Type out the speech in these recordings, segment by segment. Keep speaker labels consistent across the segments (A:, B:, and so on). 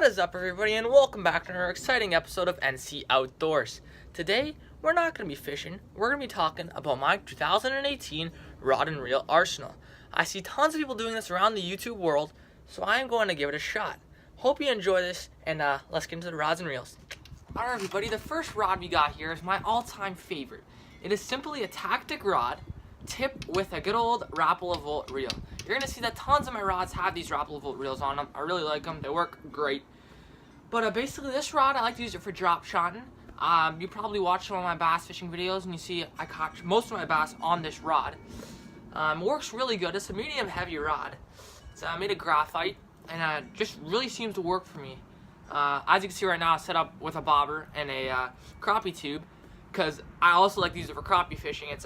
A: What is up, everybody, and welcome back to another exciting episode of NC Outdoors. Today, we're not going to be fishing. We're going to be talking about my 2018 rod and reel arsenal. I see tons of people doing this around the YouTube world, so I am going to give it a shot. Hope you enjoy this, and let's get into the rods and reels. Alright, everybody, the first rod we got here is my all-time favorite. It is simply a tactic rod tipped with a good old Rapala reel. You're going to see that tons of my rods have these Rapala reels on them. I really like them. They work great. But basically this rod, I like to use it for drop shotting. You probably watch some of my bass fishing videos and you see I catch most of my bass on this rod. Works really good. It's a medium heavy rod. It's made of graphite and just really seems to work for me. As you can see right now, it's set up with a bobber and a crappie tube because I also like to use it for crappie fishing. It's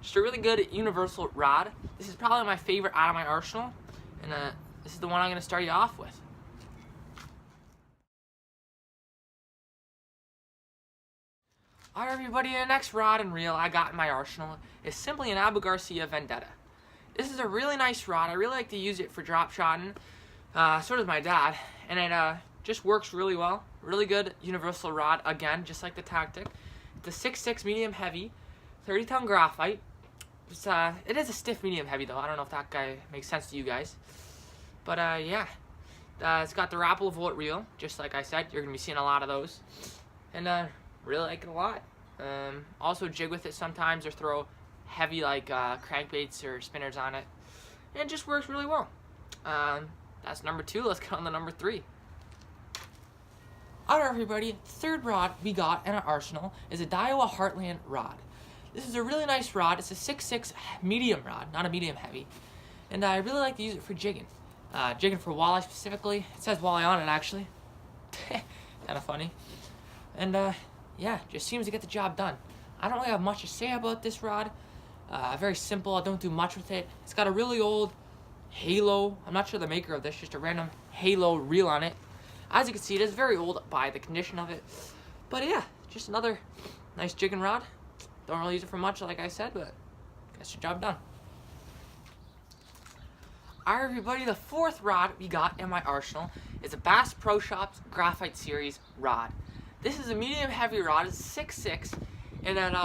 A: just a really good universal rod. This is probably my favorite out of my arsenal, and this is the one I'm going to start you off with. Alright, everybody, the next rod and reel I got in my arsenal is simply an Abu Garcia Vendetta. This is a really nice rod. I really like to use it for drop shotting. So does my dad, and it just works really well. Really good universal rod, again, just like the Tactic. It's a 6'6" medium heavy, 30-ton graphite. It is a stiff medium heavy though. I don't know if that guy makes sense to you guys. But yeah, it's got the Rapala reel, just like I said. You're going to be seeing a lot of those. And really like it a lot. Also jig with it sometimes or throw heavy like crankbaits or spinners on it. And it just works really well. That's number 2. Let's get on to number 3. Alright, everybody, third rod we got in our arsenal is a Daiwa Heartland rod. This is a really nice rod. It's a 6'6" medium rod, not a medium heavy. And I really like to use it for jigging. Jigging for walleye specifically. It says walleye on it, actually. Kind of funny. And yeah, just seems to get the job done. I don't really have much to say about this rod. Very simple. I don't do much with it. It's got a really old Halo. I'm not sure the maker of this, just a random Halo reel on it. As you can see, it is very old by the condition of it. But yeah, just another nice jigging rod. Don't really use it for much, like I said, but gets the job done. Alright, everybody, the fourth rod we got in my arsenal is a Bass Pro Shops Graphite Series rod. This is a medium heavy rod. It's 6'6", and then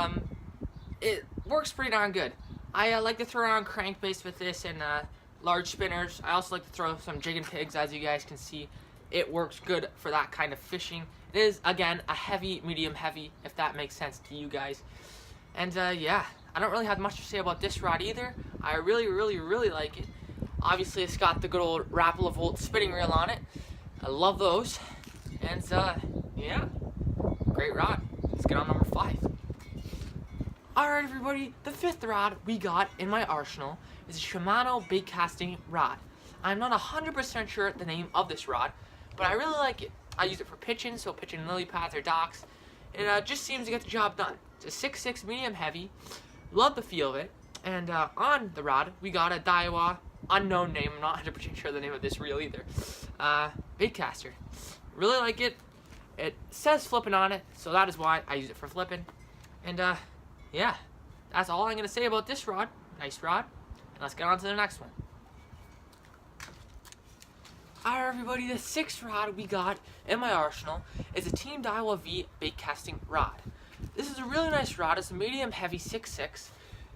A: it works pretty darn good. I like to throw around crankbaits with this and large spinners. I also like to throw some jigging pigs, as you guys can see. It works good for that kind of fishing. It is, again, a heavy, medium heavy, if that makes sense to you guys. And yeah, I don't really have much to say about this rod either. I really like it. Obviously, it's got the good old Rapala spinning reel on it. I love those. And yeah, great rod. Let's get on number 5. Alright, everybody, the fifth rod we got in my arsenal is a Shimano bait casting rod. I'm not 100% sure the name of this rod, but I really like it. I use it for pitching, so pitching lily pads or docks. It just seems to get the job done. It's a 6'6" medium heavy. Love the feel of it. And on the rod, we got a Daiwa, unknown name. I'm not 100% sure the name of this reel either. Bait caster. Really like it. It says flipping on it, so that is why I use it for flipping. And yeah, that's all I'm going to say about this rod. Nice rod. And let's get on to the next one. Alright, everybody, the sixth rod we got in my arsenal is a Team Daiwa V bait casting rod. This is a really nice rod. It's a medium heavy 6'6",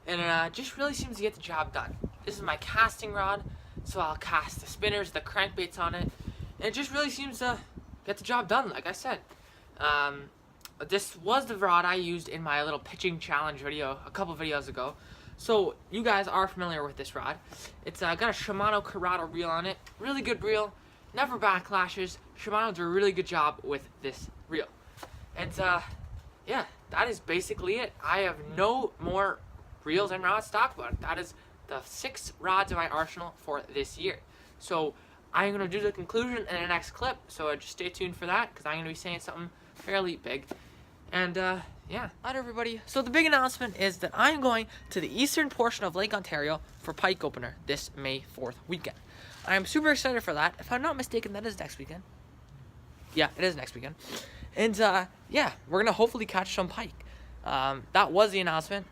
A: and it just really seems to get the job done. This is my casting rod, so I'll cast the spinners, the crankbaits on it, and it just really seems to get the job done, like I said. This was the rod I used in my little pitching challenge video a couple videos ago, so you guys are familiar with this rod. It's got a Shimano Corrado reel on it. Really good reel, never backlashes. Shimano did a really good job with this reel. And yeah, that is basically it. I have no more reels and rods to talk about. That is the 6 rods in my arsenal for this year. So I'm going to do the conclusion in the next clip, so just stay tuned for that, because I'm going to be saying something fairly big. And yeah. Alright, everybody, so the big announcement is that I'm going to the eastern portion of Lake Ontario for Pike Opener this May 4th weekend. I am super excited for that. If I'm not mistaken, that is next weekend. Yeah, it is next weekend. And yeah, we're going to hopefully catch some pike. That was the announcement.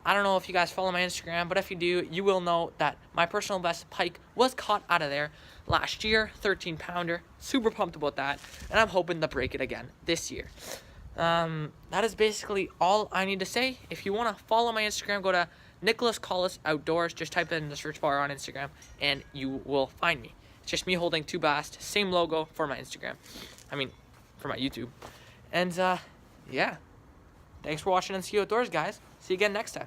A: I don't know if you guys follow my Instagram, but if you do, you will know that my personal best pike was caught out of there last year, 13 pounder. Super pumped about that, and I'm hoping to break it again this year. That is basically all I need to say. If you want to follow my Instagram, go to Nicholas Collis Outdoors. Just type it in the search bar on Instagram, and you will find me. It's just me holding 2 bass, same logo for my Instagram. I mean, for my YouTube. And, yeah. Thanks for watching NC Outdoors, guys. See you again next time.